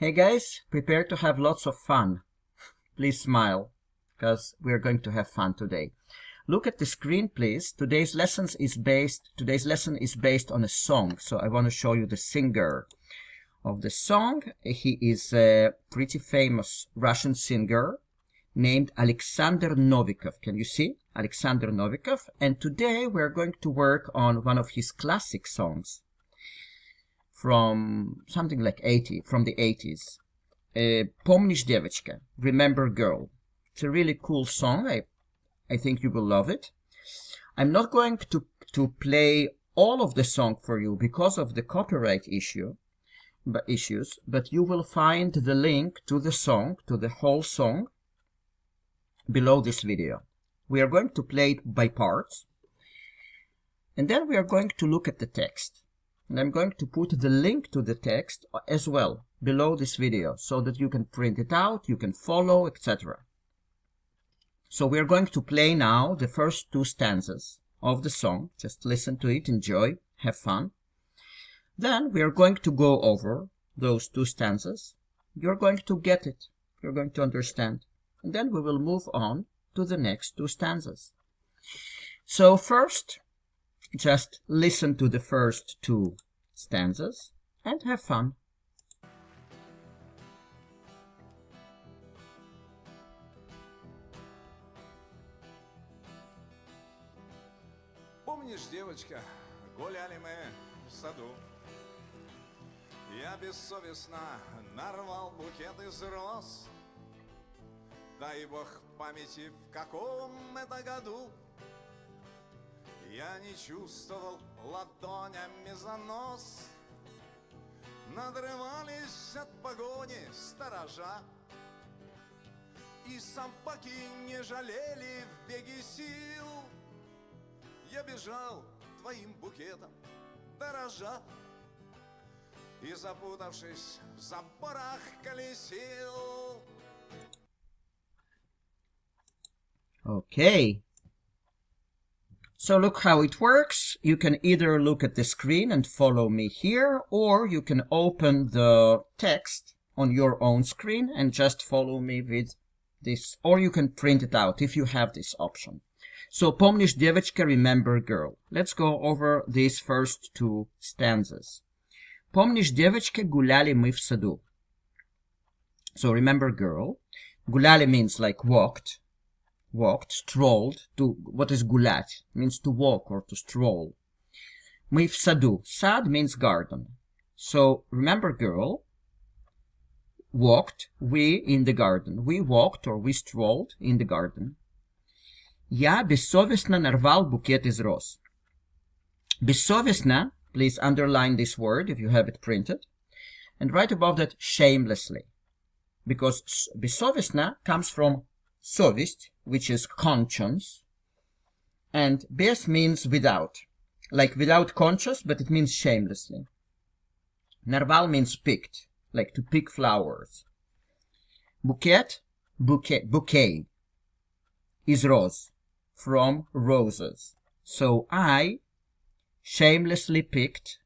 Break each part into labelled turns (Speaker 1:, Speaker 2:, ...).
Speaker 1: Hey guys, prepare to have lots of fun. Please smile, because we're going to have fun today. Look at the screen, please. Today's lesson is based on a song, so I want to show you the singer of the song. He is a pretty famous Russian singer named Alexander Novikov. Can you see? Alexander Novikov. And today we're going to work on one of his classic songs from something like from the 80s. ПОМНИШьь, ДЕВОЧКА, Remember Girl. It's a really cool song. I think you will love it. I'm not going to play all of the song for you because of the copyright issues, but you will find the link to the song, to the whole song, below this video. We are going to play it by parts, and then we are going to look at the text. And I'm going to put the link to the text as well below this video so that you can print it out, you can follow, etc. So we are going to play now the first two stanzas of the song. Just listen to it, enjoy, have fun. Then we are going to go over those two stanzas. You're going to get it, you're going to understand. And then we will move on to the next two stanzas. So first, just listen to the first two stanzas and have fun.
Speaker 2: Помнишь, девочка, гуляли мы в саду. Я бессовестно нарвал букет из роз. Дай бог памяти, в каком это году. Я не чувствовал ладонями за нос. Надрывались от погони сторожа. И собаки не жалели в беге сил. Я бежал твоим букетом, дорожа. И запутавшись в заборах колесил.
Speaker 1: Okay. So look how it works. You can either look at the screen and follow me here, or you can open the text on your own screen and just follow me with this, or you can print it out if you have this option. So, ПОМНИШьь, ДЕВОЧКА, Remember Girl. Let's go over these first two stanzas. ПОМНИШьь, ДЕВОЧКА, гуляли мы в саду. So, Remember Girl. Гуляли means like walked, strolled. What is гулять? Means to walk or to stroll. Мы в саду. Сад means garden. So, remember girl, walked, we in the garden. We walked or we strolled in the garden. Я бессовестно нарвал букет из роз. Бессовестно, please underline this word if you have it printed. And right above that, shamelessly. Because бессовестно comes from совесть, which is conscience, and без means without, like without conscience, but it means shamelessly. Нарвал means picked, like to pick flowers. Букет, bouquet, is rose, from roses. So I shamelessly picked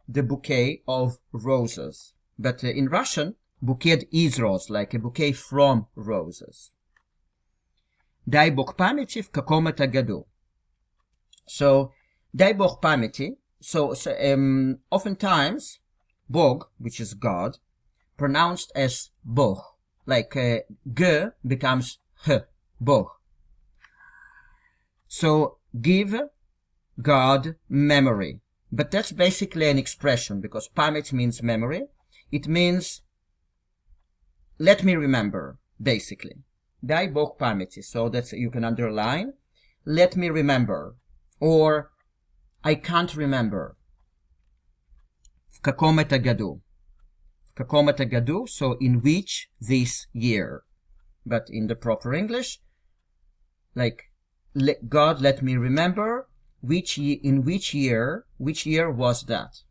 Speaker 1: the bouquet of roses. But in Russian, букет из роз, like a bouquet from roses. Дай бог памяти в каком-то году. So, дай бог памяти. So oftentimes, Bog, which is God, pronounced as Bog. Like G becomes H, Bog. So, give God memory. But that's basically an expression, because pamять means memory. It means, let me remember, basically. Дай бог памяти, so that you can underline, let me remember, or I can't remember. В каком-то году. В каком-то году, so in which this year. But in the proper English, like, God let me remember, in which year was that?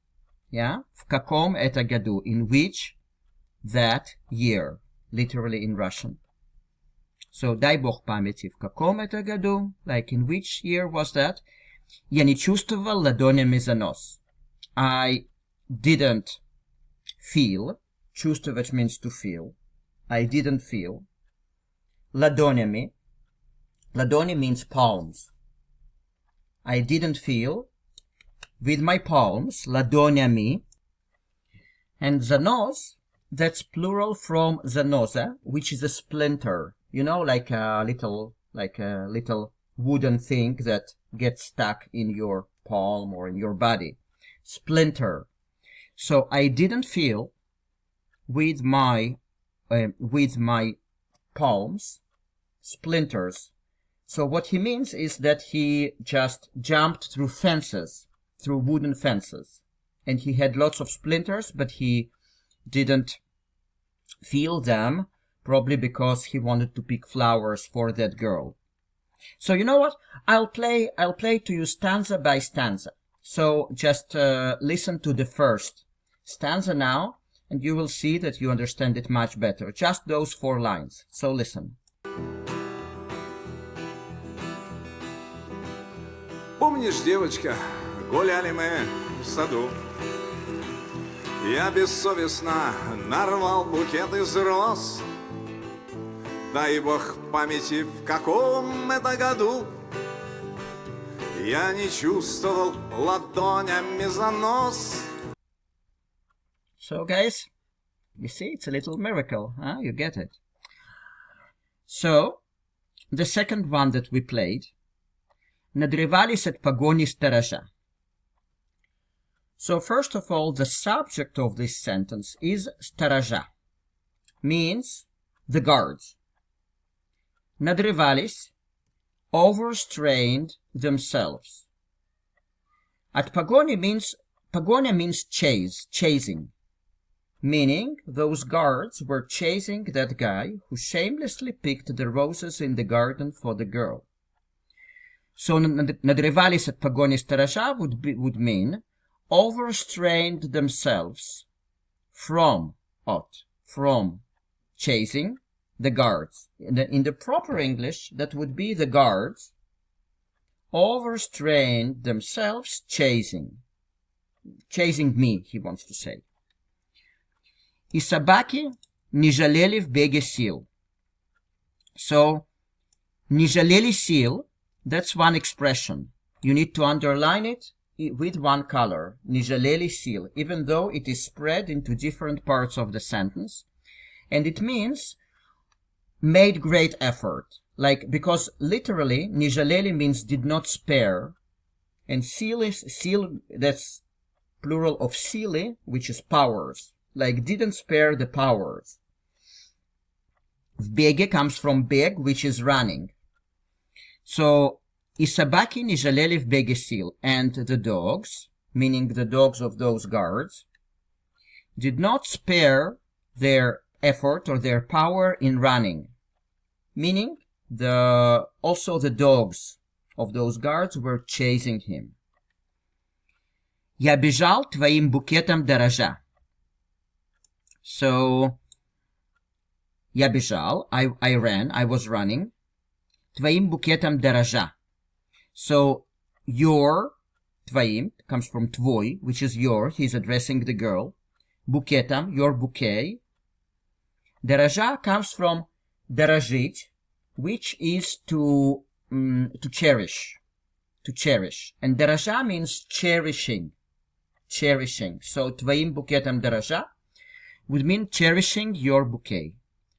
Speaker 1: Yeah? В каком это году, in which that year, literally in Russian. So, дай бог памяти, в каком это году, like in which year was that? Я не чувствовал ладонями за нос. I didn't feel чувствовать means to feel. I didn't feel. Ладонями. Ладони means palms. I didn't feel with my palms, ладонями. And занос, that's plural from zanosa, which is a splinter. You know, like a little wooden thing that gets stuck in your palm or in your body. Splinter. So I didn't feel with my palms splinters. So what he means is that he just jumped through fences, through wooden fences, and he had lots of splinters, but he didn't feel them, probably because he wanted to pick flowers for that girl. So you know what? I'll play to you stanza by stanza. So just listen to the first stanza now, and you will see that you understand it much better. Just those 4 lines. So listen.
Speaker 2: Помнишь, девочка, гуляли мы в саду. Я бессовестно нарвал букет из роз. Дай бог памяти, в каком это году. Я не чувствовал ладонями занос.
Speaker 1: So guys, you see, it's a little miracle, huh? You get it. So, the second one that we played, надрывались от погони сторожа. So first of all, the subject of this sentence is сторожа, means the guards. Надрывались, overstrained themselves. At pogoni means chasing, meaning those guards were chasing that guy who shamelessly picked the roses in the garden for the girl. So надрывались от погони сторожа would mean overstrained themselves from chasing the guards. In the proper English, that would be the guards overstrained themselves chasing me, he wants to say. И собаки не жалели в беге сил. So, не жалели сил, that's one expression. You need to underline it with one color. Не жалели сил, even though it is spread into different parts of the sentence. And it means made great effort. Like, because literally, не жалели means did not spare. And seal, that's plural of силы, which is powers. Like, didn't spare the powers. В беге comes from beg, which is running. So, и собаки не жалели в беге сил. And the dogs, meaning the dogs of those guards, did not spare their effort or their power in running. Meaning, also the dogs of those guards were chasing him. Я бежал твоим букетом дорожа. So, я бежал, I ran, I was running, твоим букетом дорожа. So, your, твоим, comes from твой, which is your, he's addressing the girl. Букетом, your bouquet. Дорожа comes from дорожить, which is to cherish. To cherish. And дорожа means cherishing. Cherishing. So, твоим букетом дорожа would mean cherishing your bouquet.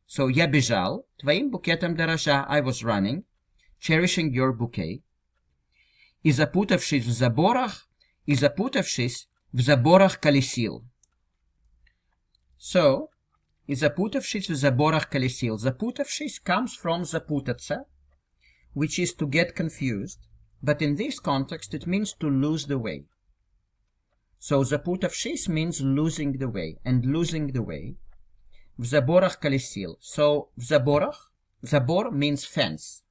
Speaker 1: So, я бежал, твоим букетом дорожа, I was running, cherishing your bouquet. И запутавшись в заборах колесил. So, и запутавшись в заборах колесил. Запутавшись comes from запутаться, which is to get confused, but in this context it means to lose the way. So, запутавшись means losing the way, and losing the way. В заборах колесил. So, в заборах, забор means fence.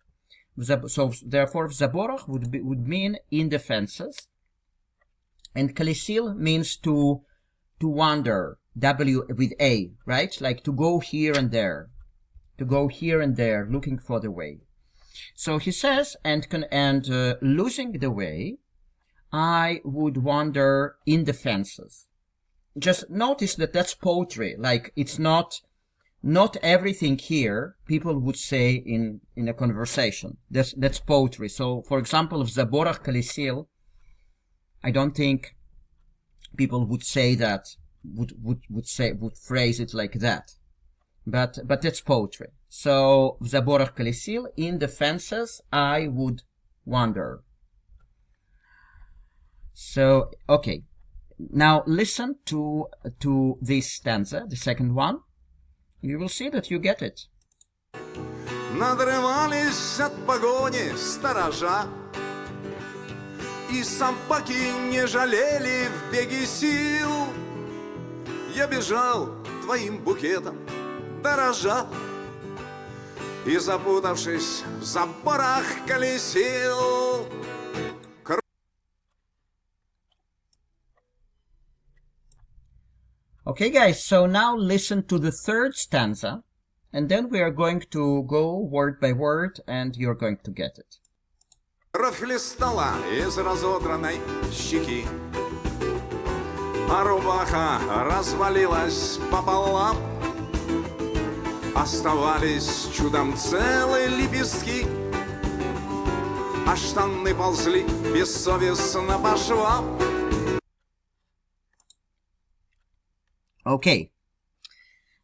Speaker 1: So, therefore, в заборах would mean in the fences. And колесил means to wander. W with A, right? Like to go here and there. To go here and there, looking for the way. So he says, and losing the way, I would wander in the fences. just notice that that's poetry. Like, it's not everything here people would say in a conversation. That's poetry. So, for example, в заборах колесил, I don't think people would say that, would phrase it like that. But that's poetry. So, в заборах колесил, in the fences, I would wander. So, okay. Now listen to this stanza, the second one. You will see that you get it.
Speaker 2: Надрывались от погони сторожа, и собаки не жалели в беге сил. Я бежал твоим букетом, дорожа, и, запутавшись в заборах, колесил.
Speaker 1: Okay, guys, so now listen to the third stanza, and then we are going to go word by word, and you're going to get it.
Speaker 2: Кровь хлестала из разодранной щеки, а рубаха развалилась пополам. Оставались чудом целые лепестки, а штаны ползли бессовестно по швам.
Speaker 1: Okay,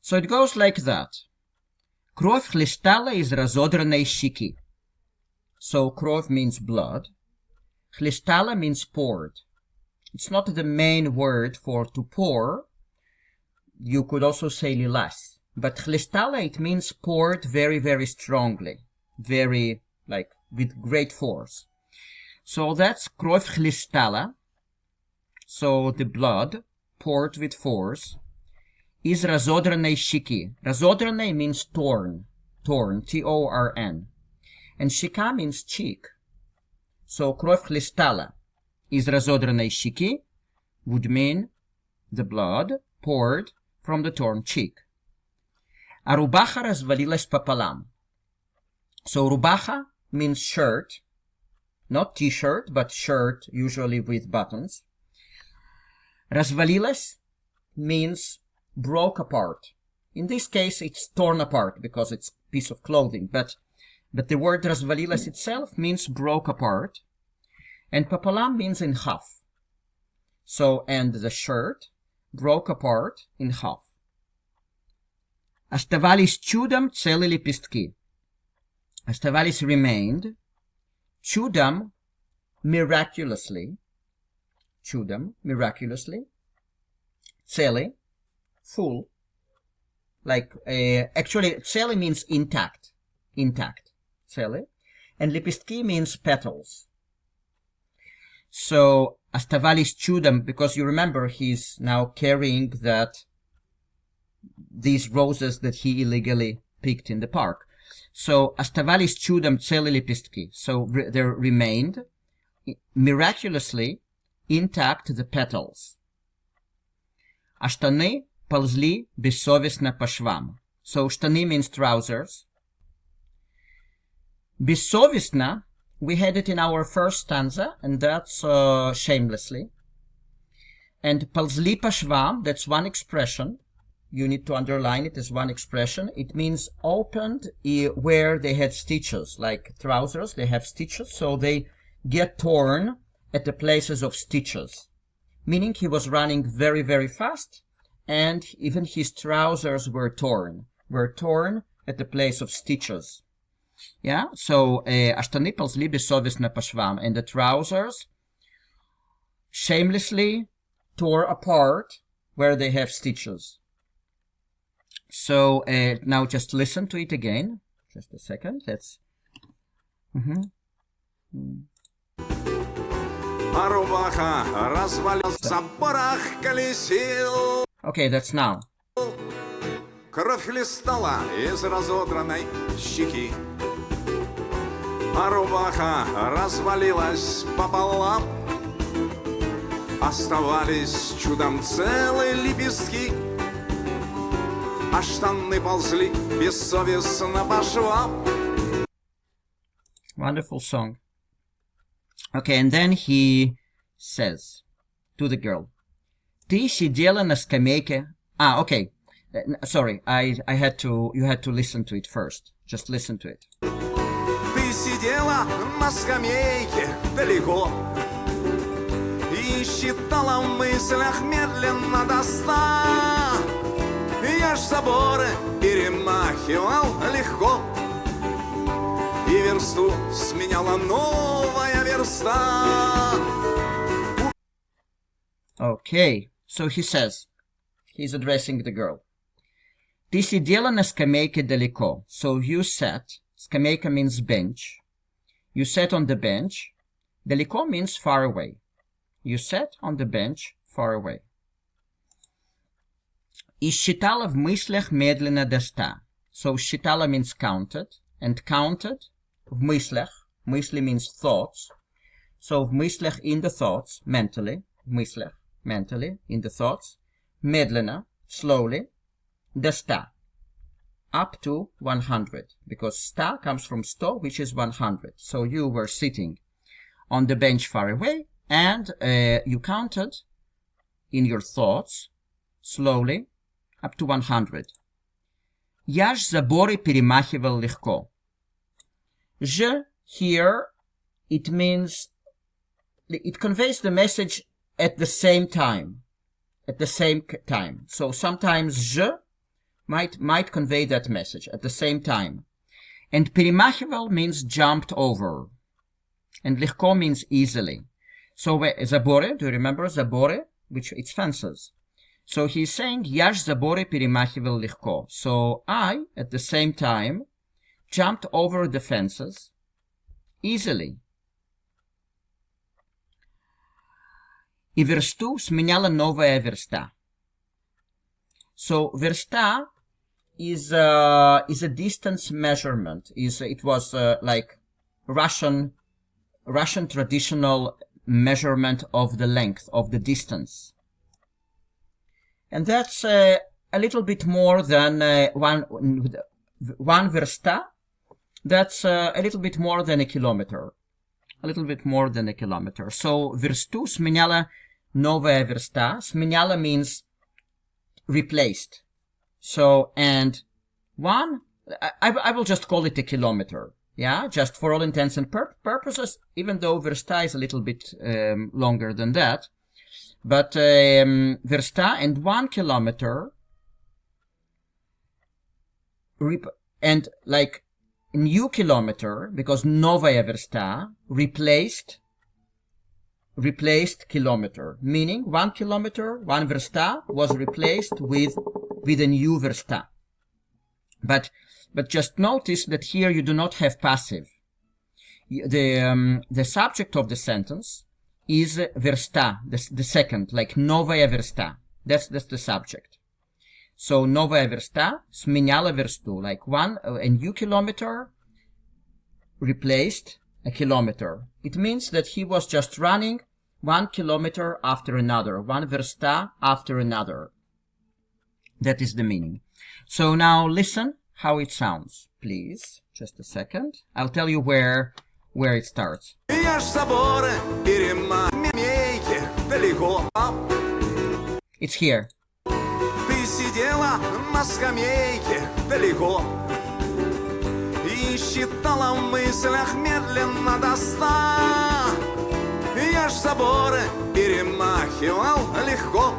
Speaker 1: so it goes like that. Кровь хлестала из разодранной щеки. So кровь means blood. Хлестала means poured. It's not the main word for to pour. You could also say lilas. But хлестала, it means poured very, very strongly. Very, like, with great force. So that's кровь хлестала. So the blood poured with force. Из разодранной щеки. Разодранной means torn. Torn. T-O-R-N. And щека means cheek. So кровь хлестала из разодранной щеки would mean the blood poured from the torn cheek. А рубаха развалилась пополам. So рубаха means shirt. Not t-shirt, but shirt, usually with buttons. Развалилась means broke apart. In this case, it's torn apart because it's a piece of clothing. But the word развалилась itself means broke apart. And пополам means in half. So, and the shirt broke apart in half. Оставались чудом целые лепестки. Оставались remained. Чудом miraculously. Чудом miraculously. Целый, full. Like, actually, целый means intact. Intact. Целый. And лепестки means petals. So, оставались чудом, because you remember he's now carrying these roses that he illegally picked in the park. So, оставались чудом целые лепестки. So, there remained, miraculously, intact the petals. А штаны ползли бессовестно по швам. So, штаны means trousers. Бессовестно, we had it in our first stanza, and that's shamelessly. And ползли по швам, that's one expression. You need to underline it as one expression. It means opened where they had stitches, like trousers, they have stitches, so they get torn at the places of stitches. Meaning he was running very, very fast, and even his trousers were torn at the place of stitches. Yeah, so а штаны ползли бессовестно по швам, and the trousers shamelessly tore apart where they have stitches. So now just listen to it again. Just a second. Let's. Okay, that's now.
Speaker 2: Кровь хлестала из разодранной щеки, а рубаха развалилась пополам. Оставались чудом целые лепестки, а штаны ползли бессовестно по швам.
Speaker 1: Wonderful song. Okay, and then he says to the girl, Ты сидела на скамейке. Okay. Sorry, you had to listen to it first. Just listen to it.
Speaker 2: Ты сидела на скамейке далеко и считала в мыслях медленно до 100. Я ж заборы перемахивал легко, и версту сменяла новая верста.
Speaker 1: Okay, so he says, he's addressing the girl. Ты сидела на скамейке далеко. So you sat. Скамейка means bench. You sat on the bench. Далеко means far away. You sat on the bench far away. И считала в мыслях медленно до 100. So считала means counted. And counted в мыслях. Мысли means thoughts. So в мыслях in the thoughts. Mentally. В мыслях. Mentally. In the thoughts. Медленно. Slowly. До 100. Up to 100. Because 100 comes from 100, which is 100. So you were sitting on the bench far away. And you counted in your thoughts. Slowly. Up to 100. Я ж заборы перемахивал легко. Je here, it means, it conveys the message at the same time. At the same time. So sometimes je might convey that message at the same time. And перемахивал means jumped over. And легко means easily. So заборы, do you remember заборы? Which it's fences. So he's saying, я ж заборы перемахивал легко. So I, at the same time, jumped over the fences easily. И версту сменяла новая верста. So верста is a distance measurement. It was like Russian traditional measurement of the length of the distance. And that's a little bit more than one versta. That's a little bit more than a kilometer. A little bit more than a kilometer. So версту сменяла новая верста. Сменяла means replaced. So, and one, I will just call it a kilometer. Yeah, just for all intents and purposes, even though versta is a little bit longer than that. But versta and 1 kilometer, and like new kilometer, because novaya versta replaced kilometer, meaning 1 kilometer, 1 versta was replaced with a new versta. But just notice that here you do not have passive. The subject of the sentence is versta, the second, like novaya versta. That's the subject. So novaya versta сменяла версту, like a new kilometer replaced a kilometer. It means that he was just running 1 kilometer after another, 1 versta after another. That is the meaning. So now listen how it sounds, please. Just a second. I'll tell you where it starts. It's here.
Speaker 2: Ты сидела на скамейке далеко и считала в мыслях медленно до 100. Я ж заборы перемахивал легко,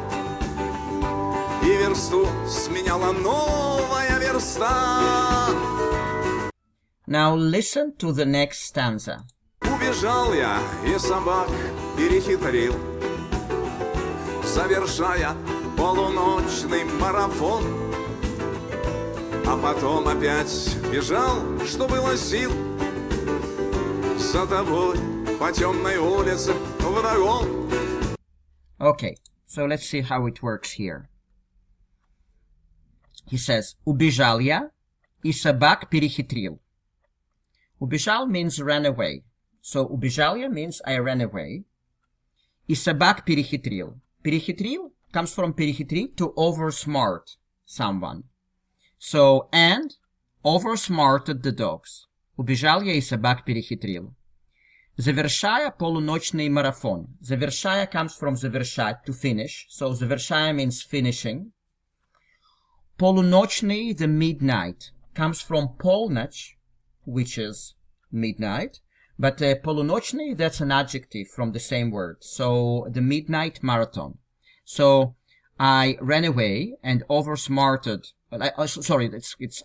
Speaker 2: и версту сменяла новая верста.
Speaker 1: Now listen to the next stanza.
Speaker 2: Убежал я и собак перехитрил, совершая полуночный марафон. А потом опять бежал, что было сил, за тобой по темной улице вдогон.
Speaker 1: Okay, so let's see how it works here. He says, убежал я и собак перехитрил. Убежал means ran away. So убежал я means I ran away. И собак перехитрил. Перехитрил comes from перехитрить, to oversmart someone. So, and oversmarted the dogs. Убежал я и собак перехитрил. Завершая полуночный марафон. Завершая comes from завершать, to finish. So завершая means finishing. Полуночный, the midnight, comes from полночь, which is midnight. But полуночный, that's an adjective from the same word. So the midnight marathon. So I ran away and outsmarted. I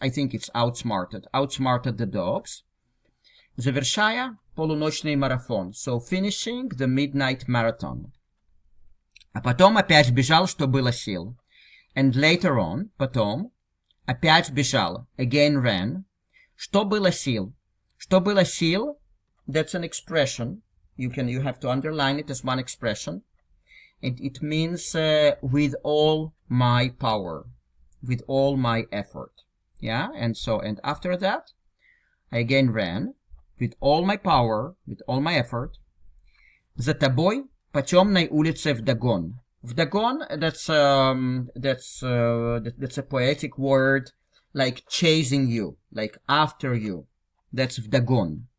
Speaker 1: think it's outsmarted. Outsmarted the dogs. Завершая полуночный марафон. So finishing the midnight marathon. А потом опять бежал, что было сил. And later on, потом, опять бежал. Again ran. Что было сил? Что было сил? That's an expression. You have to underline it as one expression. And it means with all my power. With all my effort. Yeah? And after that, I again ran. With all my power, with all my effort. За тобой по темной улице вдогон. Вдогон, that's a poetic word, like chasing you, like after you. That's вдогон.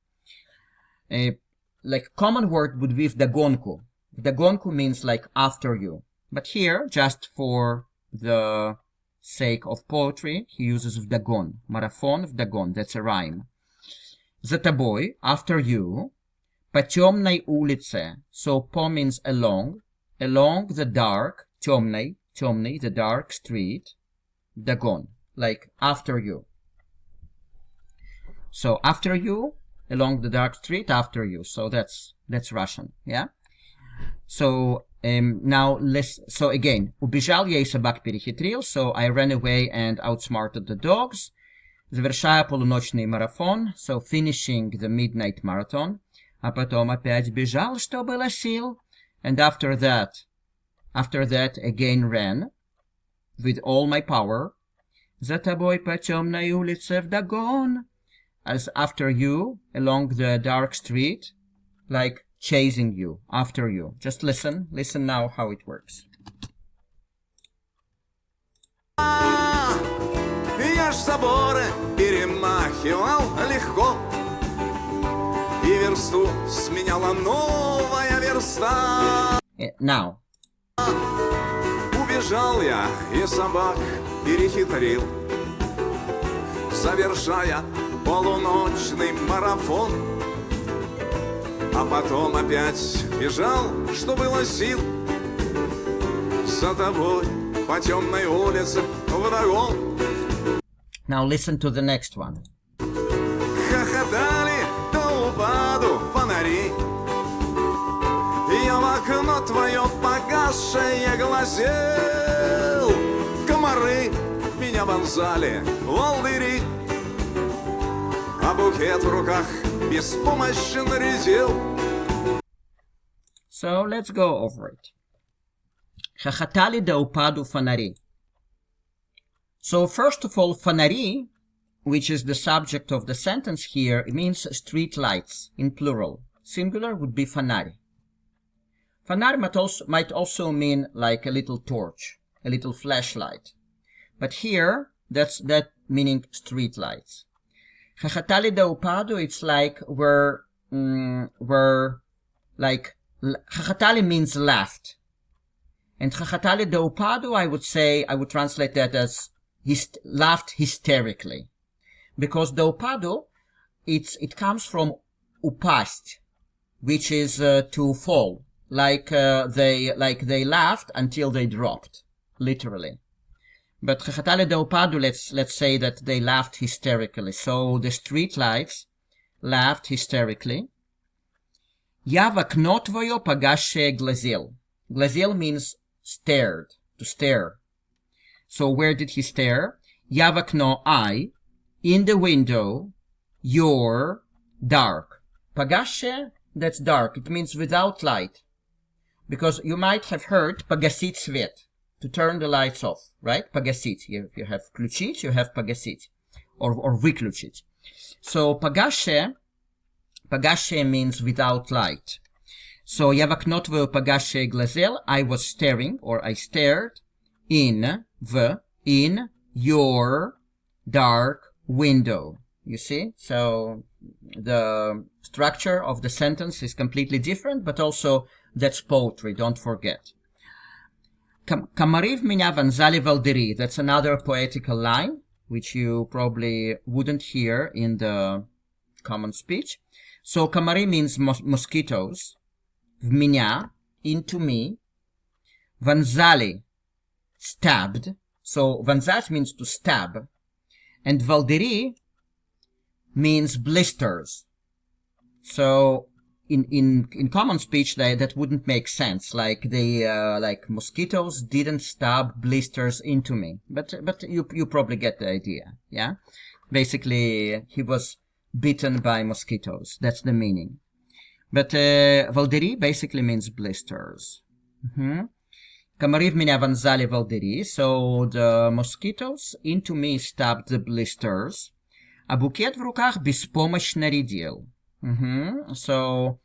Speaker 1: Like common word would be вдогонку. Вдогонку means like after you. But here, just for the sake of poetry, he uses вдогон. Марафон вдогон, that's a rhyme. За тобой, after you, по темной улице. So по means along the dark, темный, the dark street, вдогон, like after you. So after you, along the dark street, after you. So that's Russian, yeah? So now so again, убежал я и собак перехитрил. So I ran away and outsmarted the dogs. Завершая полуночный марафон, so finishing the midnight marathon, а потом опять бежал, что было сил, and after that again ran, with all my power, за тобой по темной улице вдогон, as after you, along the dark street, like chasing you, after you. Just listen now how it works.
Speaker 2: Я ж заборы перемахивал легко, и версту сменяла новая верста.
Speaker 1: Now.
Speaker 2: Убежал я и собак перехитрил, завершая полуночный марафон. А потом опять бежал, что было сил, за тобой по темной улице вдогон.
Speaker 1: Now listen to the next one.
Speaker 2: Хохотали до упаду фонари, я в окно твое погасшее глазел. Комары меня вонзали, волдыри, а букет в руках беспомощно редел.
Speaker 1: So let's go over it. Хохотали до упаду фонари. So first of all, фонари, which is the subject of the sentence here, it means street lights in plural. Singular would be фонарь. Фонарь might also mean like a little torch, a little flashlight. But here, that meaning street lights. Хохотали до упаду, it's like хохотали means laughed. And хохотали до упаду, I would translate that as laughed hysterically. Because до упаду, it comes from упасть, which is to fall. Like they laughed until they dropped, literally. But хохотали до упаду, let's say that they laughed hysterically. So the street lights laughed hysterically. Я в окно твое погасшее глазел. Глазел means stared, to stare. So where did he stare? Я в окно, I, in the window, your, dark. Погасшее, that's dark. It means without light. Because you might have heard погасить свет, to turn the lights off, right? Погасить. You have включить, you have погасить. Or выключить. So погасшее means without light. So я в окно твое погасшее глазел, I was staring, or I stared, in your dark window. You see? So the structure of the sentence is completely different, but also that's poetry, don't forget. Комары в меня вонзали волдыри. That's another poetical line, which you probably wouldn't hear in the common speech. So комары means mosquitoes. В меня, into me. Вонзали, stabbed. So вонзать means to stab. And волдыри means blisters. So in common speech that wouldn't make sense. Like like mosquitoes didn't stab blisters into me. But you probably get the idea. Yeah. Basically he was bitten by mosquitoes. That's the meaning. But волдыри basically means blisters. Комары в меня вонзали волдыри. So the mosquitoes into me stabbed the blisters. А букет в руках беспомощно редел. So,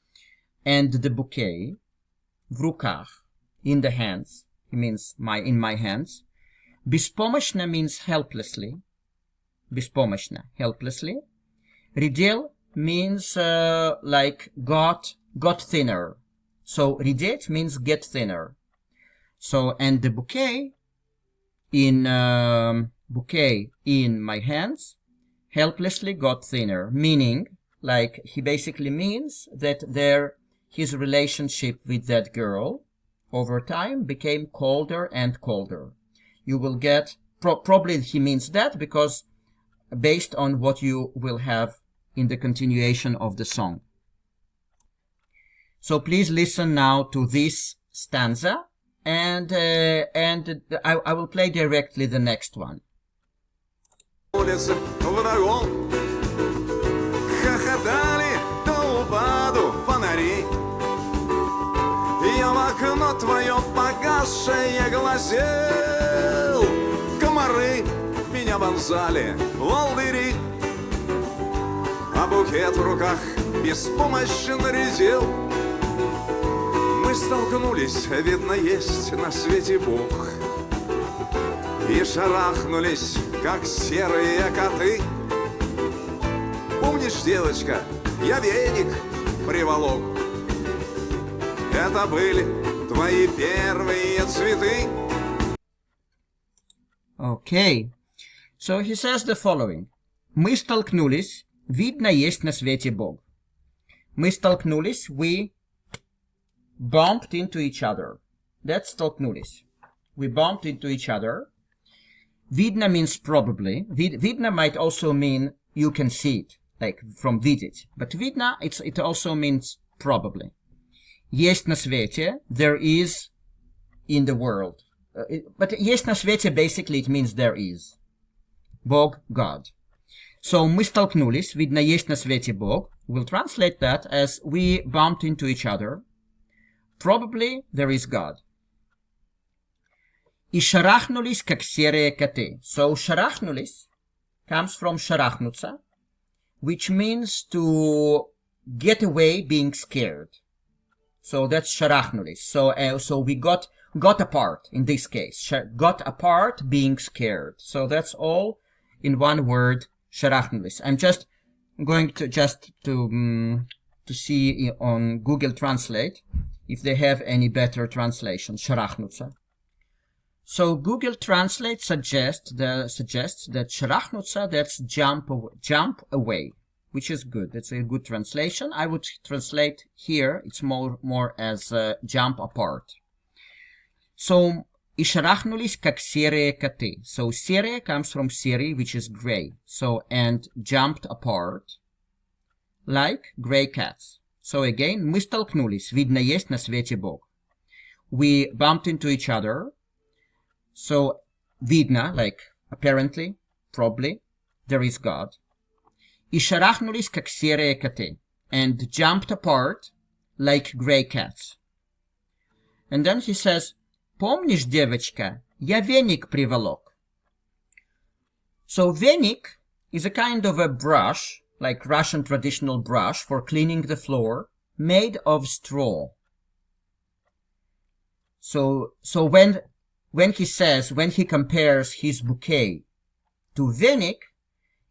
Speaker 1: and the bouquet, в руках, in the hands, it means in my hands. Беспомощно means helplessly. Беспомощно, helplessly. Редел means like got thinner. So редеть means get thinner. So, and the bouquet in my hands helplessly got thinner, meaning like he basically means that his relationship with that girl over time became colder and colder. You will get, probably he means that because based on what you will have in the continuation of the song. So please listen now to this stanza and I will play directly the next one.
Speaker 2: Хохотали до упаду фонари. Я в окно твое погасшее глазел. Комары меня вонзали, волдыри, а букет в руках беспомощно редел. Мы столкнулись, видно, есть на свете Бог, и шарахнулись, как серые коты. Помнишь, девочка, я веник приволок. Это были твои первые цветы.
Speaker 1: Okay. So he says the following. Мы столкнулись, видно, есть на свете Бог. Мы столкнулись, we bumped into each other. That's столкнулись. We bumped into each other. Видно means probably. Видно might also mean you can see it. Like from видеть. But видно, it also means probably. Есть на свете, there is in the world. But есть на свете, basically it means there is. Бог, God. So мы столкнулись, видно, есть на свете Бог. We'll translate that as we bumped into each other. Probably there is God. И шарахнулись, как серые коты. So шарахнулись comes from шарахнуться, which means to get away being scared. So that's шарахнулись. So we got apart in this case. Got apart being scared. So that's all in one word, шарахнулись. I'm just going to see on Google Translate if they have any better translation. шарахнуться. So Google Translate suggests that шарахнуться, that's jump away, which is good. That's a good translation. I would translate here, it's more as jump apart. So, и шарахнулись, как серые коты. So, серые comes from серый, which is gray. So, and jumped apart, like gray cats. So, again, мы столкнулись, видно, есть на свете Бог. We bumped into each other. So, видно, like, apparently, probably, there is God. И шарахнулись, как серые коты. And jumped apart, like gray cats. And then he says, помнишь, девочка, я веник приволок. So, веник is a kind of a brush, like Russian traditional brush for cleaning the floor, made of straw. So when he compares his bouquet to веник,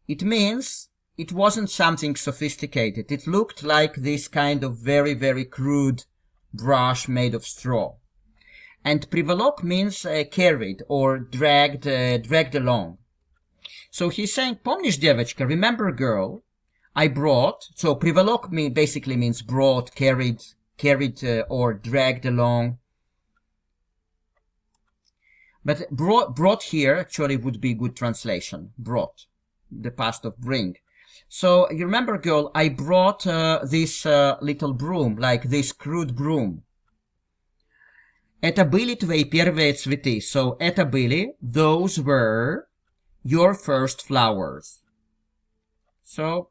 Speaker 1: it means it wasn't something sophisticated. It looked like this kind of very, very crude brush made of straw. And приволок means carried or dragged along. So he's saying, помнишь, девочка, remember, girl, I brought, so приволок basically means brought, carried, or dragged along. But brought here actually would be good translation. Brought, the past of bring. So you remember, girl, I brought this little broom, like this crude broom. Это были твои первые цветы. So это были, those were your first flowers. So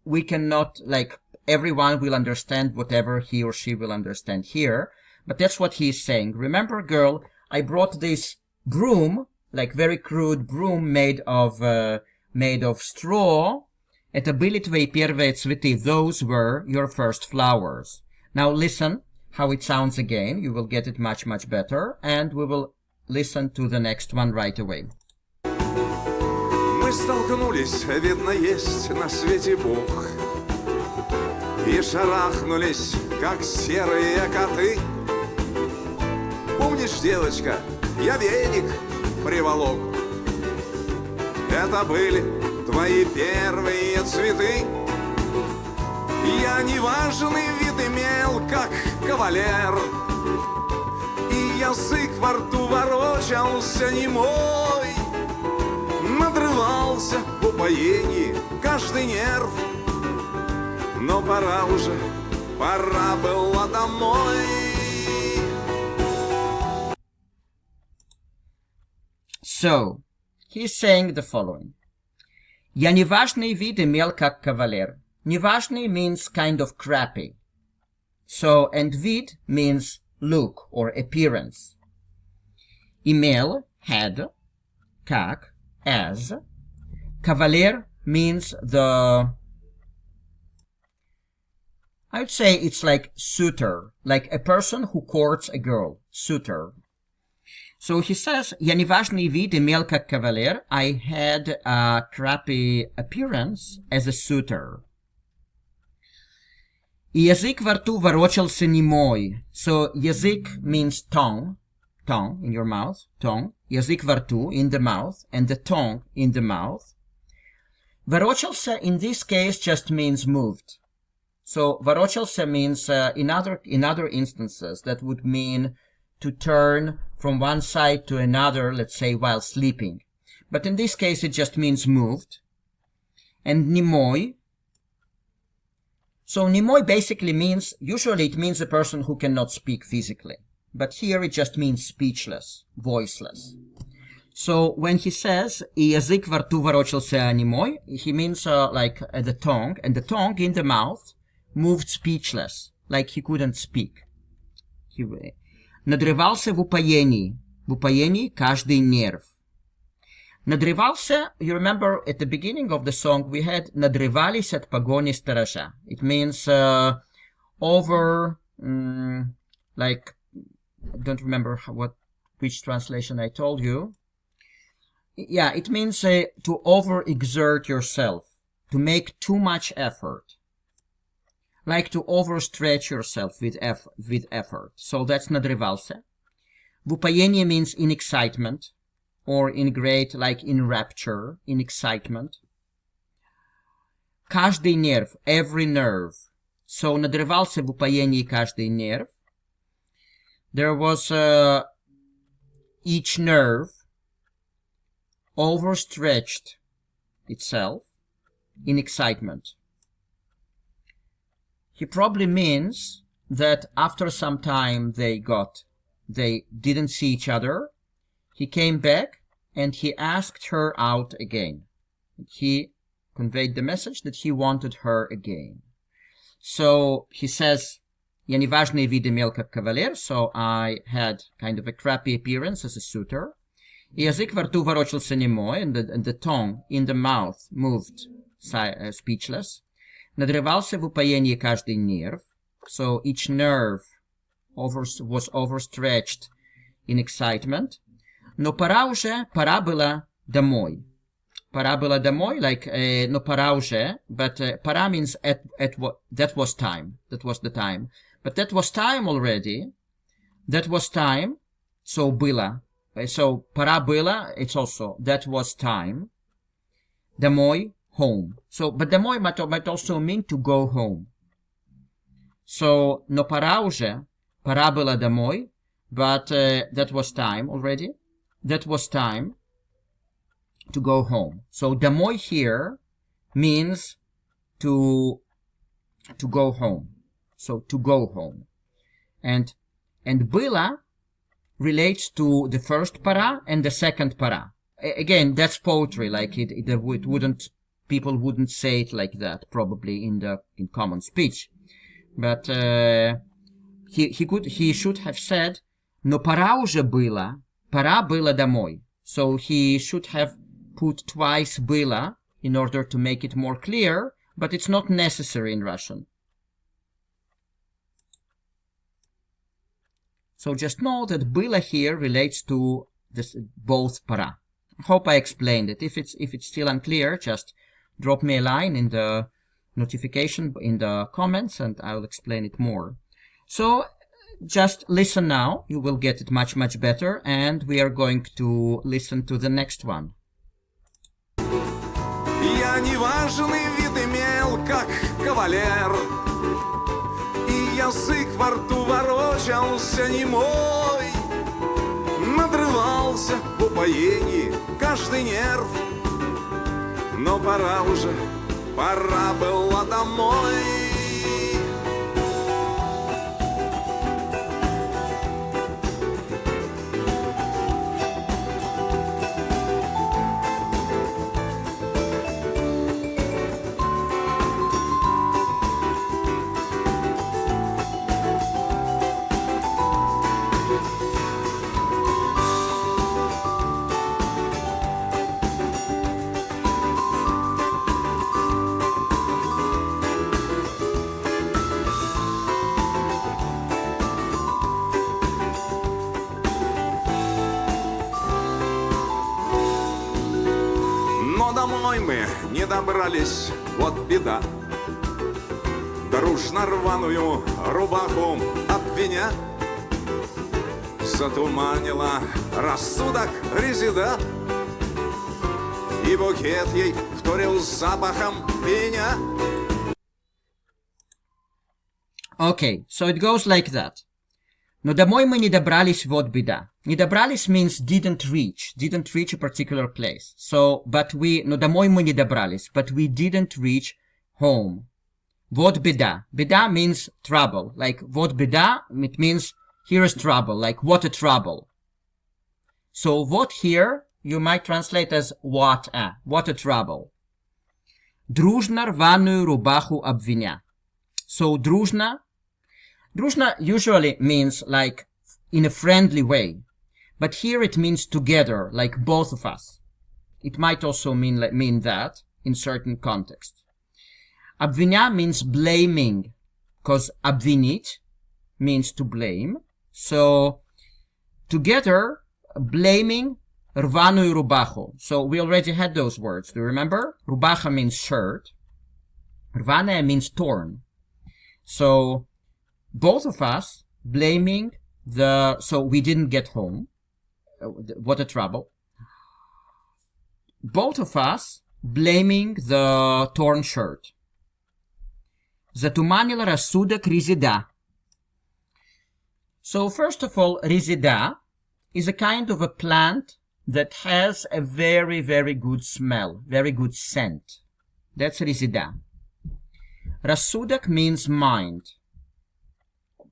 Speaker 1: we cannot, like, everyone will understand whatever he or she will understand here. But that's what he is saying. Remember, girl, I brought this broom, like very crude broom made of straw. Это были твои первые цветы. Those were your first flowers. Now listen how it sounds again. You will get it much, much better. And we will listen to the next one right away.
Speaker 2: Мы столкнулись, видно, есть на свете Бог, и шарахнулись, как серые коты. Помнишь, девочка, я веник приволок. Это были твои первые цветы. Я неважный вид имел, как кавалер, и язык во рту ворочался немой. Надрывался в упоении каждый нерв. Но пора уже, пора было домой.
Speaker 1: So, he's saying the following. Я неважный вид имел, как кавалер. Неважный means kind of crappy. So, and вид means look or appearance. Имел, had, как, as. Кавалер means the, I would say it's like suitor, like a person who courts a girl, suitor. So he says, я неважный вид имел как кавалер. I had a crappy appearance as a suitor. И язык во рту ворочался немой. So язык means tongue, tongue in your mouth, tongue. Язык во рту, in the mouth, and the tongue in the mouth. Ворочался in this case just means moved. So ворочался means in other instances that would mean to turn from one side to another, let's say while sleeping. But in this case it just means moved. And немой. So немой basically means, usually it means a person who cannot speak physically. But here it just means speechless, voiceless. So when he says и язык во рту ворочался немой, he means like the tongue, and the tongue in the mouth moved speechless, like he couldn't speak. Надрывался в упоении каждый нерв. Надрывался, you remember at the beginning of the song we had надрывались от погони сторожа. It means like, I don't remember which translation I told you. Yeah, it means to overexert yourself, to make too much effort. Like to overstretch yourself with effort. So that's надрывался. В упоении means in excitement, or in great, like in rapture, in excitement. Каждый нерв, every nerve. So надрывался в упоении каждый нерв. There was each nerve overstretched itself in excitement. He probably means that after some time they didn't see each other. He came back and he asked her out again. He conveyed the message that he wanted her again. So he says, я неважный вид имел как кавалер, so I had kind of a crappy appearance as a suitor. И язык во рту ворочался немой, and the tongue in the mouth moved speechless. Надрывался в упоении каждый нерв, so each nerve was overstretched in excitement. Но пора было домой. Пора было домой, like, no пора уже, but пора means at what, that was time, that was the time. But that was time already, that was time, so было. So пора было, it's also, that was time. Домой, home. So, but домой might also mean to go home. So, no пора уже, пора было домой, but that was time already. That was time to go home. So, домой here means to go home. So, to go home. And было relates to the first para and the second para. Again, that's poetry. Like it wouldn't, people wouldn't say it like that probably in common speech. But he should have said, но пора уже было, пора было домой. So he should have put twice было in order to make it more clear, but it's not necessary in Russian. So just know that было here relates to this, both para. I hope I explained it. If it's still unclear, just drop me a line in the notification in the comments and I'll explain it more. So just listen now. You will get it much better, and we are going to listen to the next one.
Speaker 2: Я неважный вид имел, как кавалер, и язык во рту ворочался немой, надрывался в упоении каждый нерв, но пора уже, пора было домой. Домой мы не добрались, вот беда. Дружно рваную рубаху обвиня затуманила рассудок резида, и букет ей вторил запахом пеня.
Speaker 1: Okay, so it goes like that. Но домой мы не добрались, вот беда. Не добрались means didn't reach a particular place. So, но домой мы не добрались, but we didn't reach home. Вот беда. Беда means trouble. Like, вот беда, it means here is trouble. Like, what a trouble. So, what here, you might translate as what a trouble. Дружно рваную рубаху обвиня. So, дружно usually means like in a friendly way. But here it means together, like both of us. It might also mean that in certain contexts. Обвиня means blaming, because обвинить means to blame. So together, blaming рваную рубаху. So we already had those words. Do you remember? Рубаха means shirt. Рваная means torn. So both of us blaming so we didn't get home. What a trouble. Both of us blaming the torn shirt. Затуманила рассудок резида. So first of all, резида is a kind of a plant that has a very, very good smell, very good scent. That's резида. Рассудок means mind.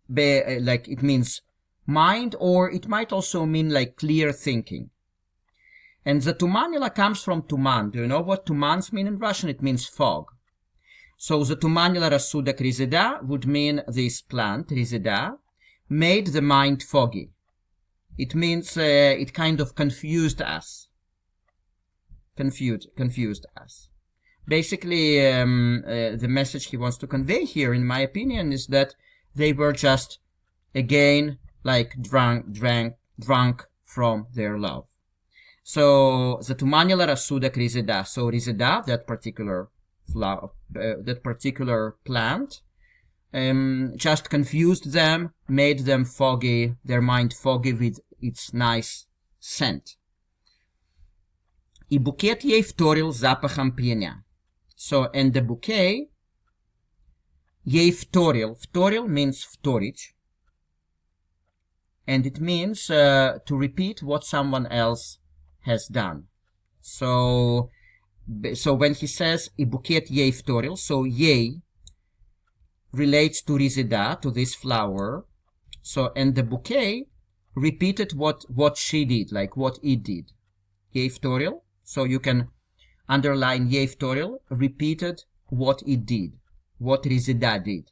Speaker 1: Like it means mind, or it might also mean like clear thinking. And затуманила comes from tuman. Do you know what tumans mean in Russian? It means fog. So затуманила рассудок резида would mean this plant, резида, made the mind foggy. It means it kind of confused us. Confused us. Basically, the message he wants to convey here, in my opinion, is that they were just, again, like drunk from their love. So затуманила рассудок резида. So резида, that particular flower, that particular plant, just confused them, made them foggy, their mind foggy with its nice scent. И букет ей вторил запахом пьяня. So, and the bouquet ей вторил. Вторил means вторить. And it means to repeat what someone else has done. So when he says и букет ей вторил, so ей relates to резида, to this flower. So, and the bouquet repeated what she did, like what it did. Ей вторил. So you can underline ей вторил, repeated what it did, what резида did.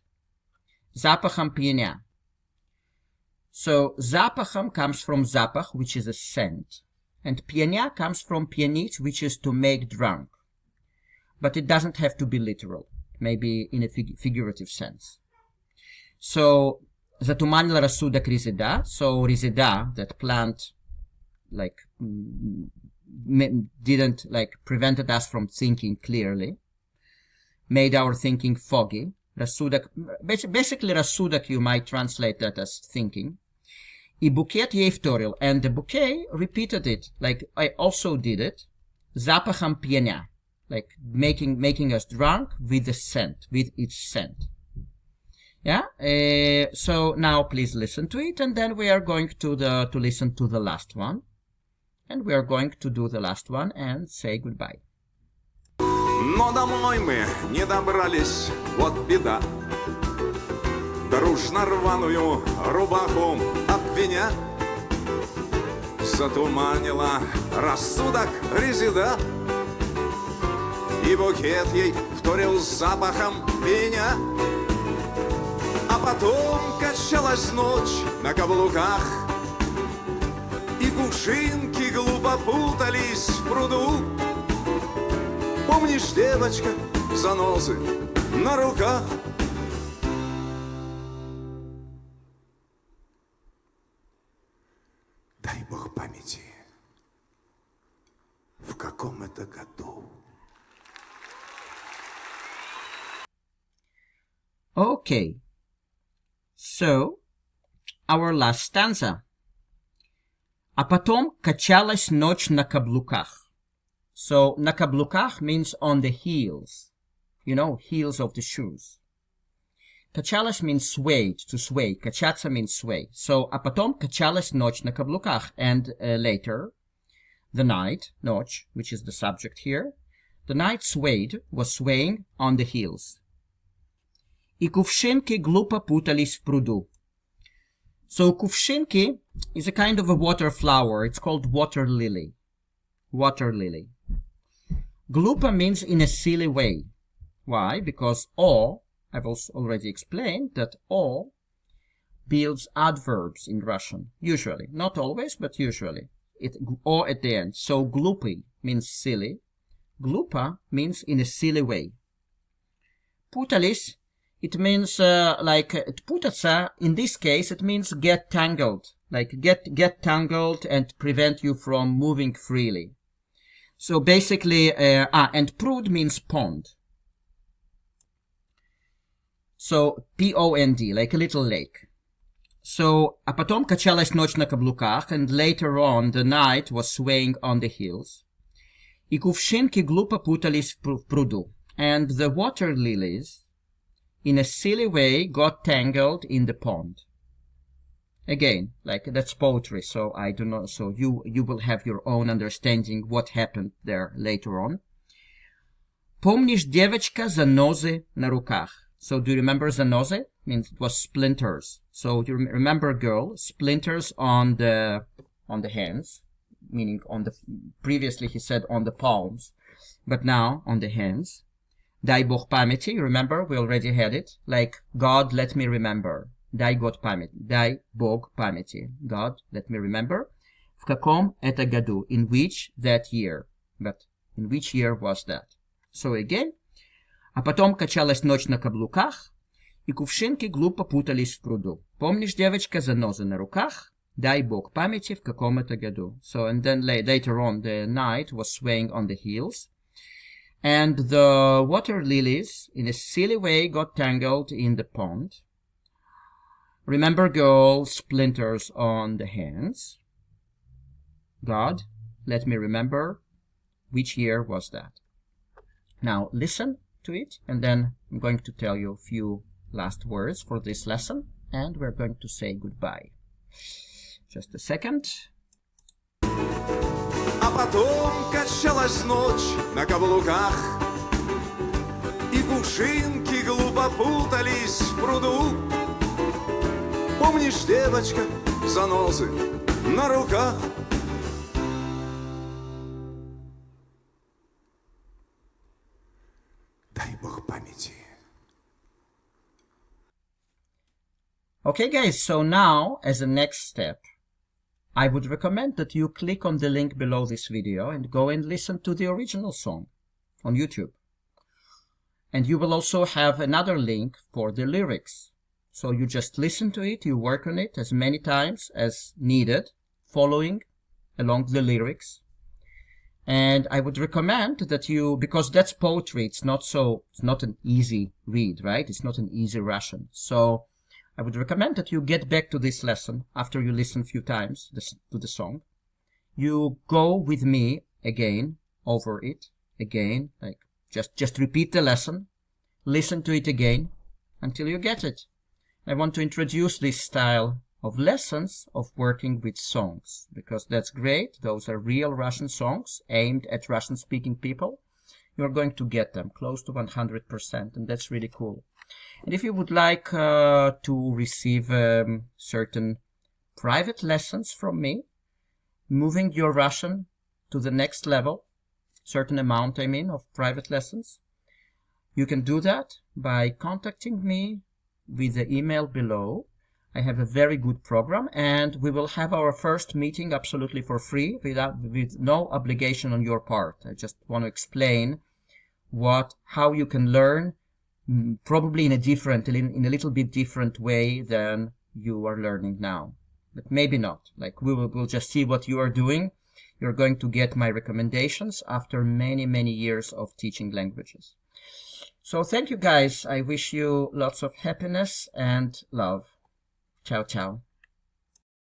Speaker 1: Запахом пьяня. So запахом comes from запах, which is a scent. And пьяня comes from пьянить, which is to make drunk. But it doesn't have to be literal. Maybe in a figurative sense. So затуманил рассудок резида. So резида, that plant, like, didn't, like, prevented us from thinking clearly, made our thinking foggy. Рассудок, basically рассудок, you might translate that as thinking. И букет ей вторил, and the bouquet repeated it, like I also did it, запахом пьяня, like making us drunk with the scent, with its scent. Yeah. So now please listen to it, and then we are going to listen to the last one. And we are going to do the last one and say goodbye.
Speaker 2: Но домой мы не добрались, вот беда. Дружно рваную рубаху обвиня затуманила рассудок резида. И букет ей вторил запахом пьяня. А потом качалась ночь на каблуках. И кувшинки глупо путались в пруду. Помнишь, девочка, занозы на руках? Дай Бог памяти, в каком это году?
Speaker 1: Okay. So, our last stanza. А потом качалась ночь на каблуках. So, на каблуках means on the heels. You know, heels of the shoes. Качалась means swayed, to sway. Качаться means sway. So, а потом качалась ночь на каблуках. And later, the night, ночь, which is the subject here, the night swayed, was swaying on the heels. И кувшинки глупо путались в пруду. So, кувшинки is a kind of a water flower. It's called water lily. Water lily. Глупо means in a silly way. Why? Because o, I've also already explained that o builds adverbs in Russian. Usually. Not always, but usually. O at the end. So, глупый means silly. Глупо means in a silly way. Путались, it means like путаться, in this case, it means get tangled. Like get tangled and prevent you from moving freely. So basically, and pruд means pond. So P-O-N-D, like a little lake. So, а потом качалась ночь на каблуках, and later on the night was swaying on the hills. И кувшинки глупо путались в пруду. And the water lilies, in a silly way, got tangled in the pond. Again, like that's poetry, so I do not, so you will have your own understanding what happened there later on. Помнишь, девочка, занозы на руках? So do you remember занозы? Means it was splinters. So you remember, girl, splinters on the hands, meaning on the, previously he said on the palms, but now on the hands. Дай Бог памяти, remember, we already had it, like God, let me remember. Дай Бог памяти. Дай Бог памяти. God, let me remember. В каком это году? In which that year? But in which year was that? So again. А потом качалась ночь на каблуках, и кувшинки глупо путались в пруду. Помнишь, девочка, занозы на руках? Дай Бог памяти в каком-то году. So, and then later on, the knight was swaying on the heels. And the water lilies, in a silly way, got tangled in the pond. Remember, girl, splinters on the hands. God, let me remember, which year was that? Now, listen to it, and then I'm going to tell you a few last words for this lesson, and we're going to say goodbye. Just a second.
Speaker 2: А потом качалась ночь на каблуках, и кувшинки глупо путались в пруду. Помнишь, девочка, занозы на руках? Дай Бог памяти.
Speaker 1: Okay, guys, so now, as a next step, I would recommend that you click on the link below this video and go and listen to the original song on YouTube. And you will also have another link for the lyrics. So you just listen to it, you work on it as many times as needed, following along the lyrics. And I would recommend that you, because that's poetry, it's not an easy read, right? It's not an easy Russian. So I would recommend that you get back to this lesson after you listen a few times to the song. You go with me again, over it, again, like just repeat the lesson, listen to it again until you get it. I want to introduce this style of lessons of working with songs, because that's great. Those are real Russian songs aimed at Russian-speaking people. You're going to get them close to 100%, and that's really cool. And if you would like to receive certain private lessons from me, moving your Russian to the next level, certain amount, I mean, of private lessons, you can do that by contacting me with the email below. I have a very good program, and we will have our first meeting absolutely for free, with no obligation on your part. I just want to explain how you can learn, probably in a little bit different way than you are learning now, but maybe not. Like we'll just see what you are doing. You're going to get my recommendations after many, many years of teaching languages. So thank you, guys. I wish you lots of happiness and love. Ciao, ciao.